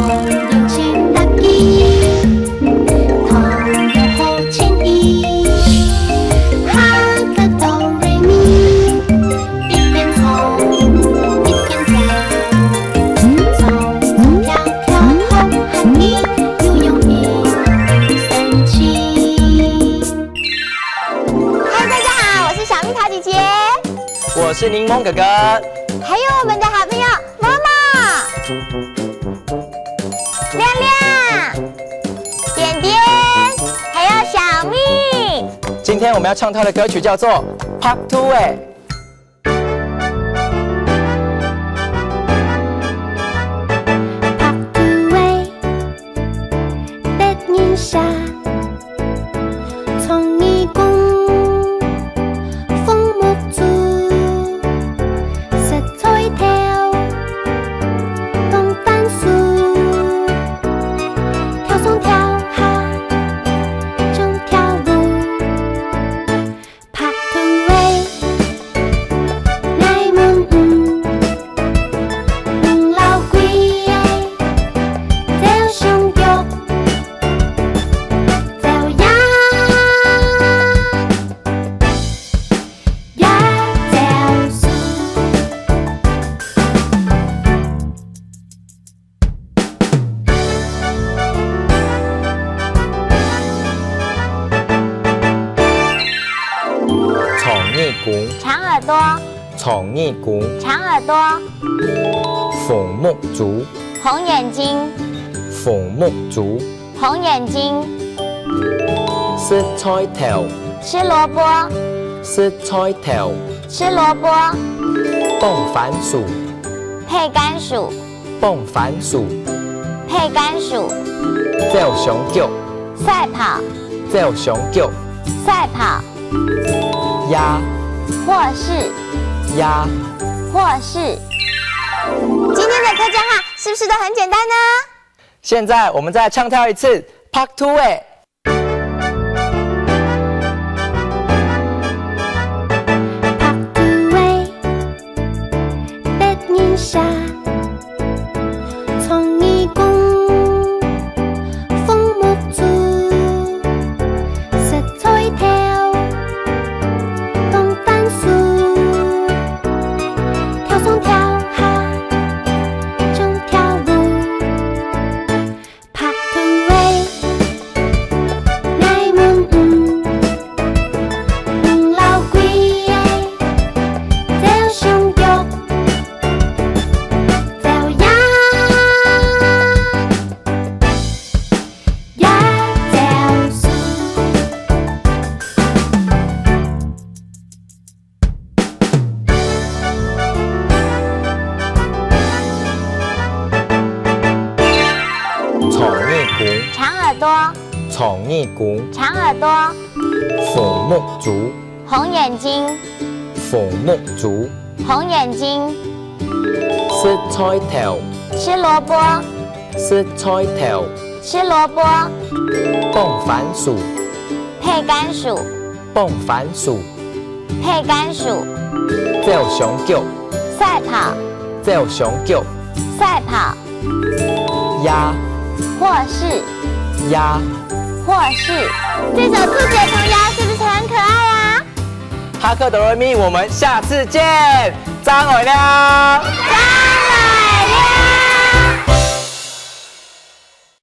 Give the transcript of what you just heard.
用心打击，同有好情谊。哈个哆瑞咪，一边冲一边跳，走跳跳好汉你又用力神奇。嗨，大家好，我是小蜜桃姐姐，我是柠檬哥哥，还有我们的好朋友妈妈、亮亮、点点，还有小蜜。今天我们要唱跳的歌曲叫做《Part Two》哎。长耳朵，宠溺骨，长耳朵，凤目竹，红眼睛，凤目竹，红眼睛，食菜頭，吃萝卜，食菜頭，吃萝卜，蹦番薯，配甘薯，蹦番薯，配甘薯，走上腳，赛跑，走上腳，赛跑，鸭，或是，鸭，或是。今天的客家话是不是都很简单呢？現在我們再唱跳一次 Part Two 哎。长耳朵，寵溺骨，长耳朵，鳳目竹，红眼睛，鳳目竹，红眼睛，食菜頭，吃萝卜，食菜頭，吃萝卜，蹦番薯，配甘薯，蹦番薯，配甘薯，走上腳，赛跑，走上腳，赛跑，鴨，或是，鴨。或是。这首兔子的童谣是不是很可爱啊？哈克哆瑞咪，我们下次见，张伟亮。拜。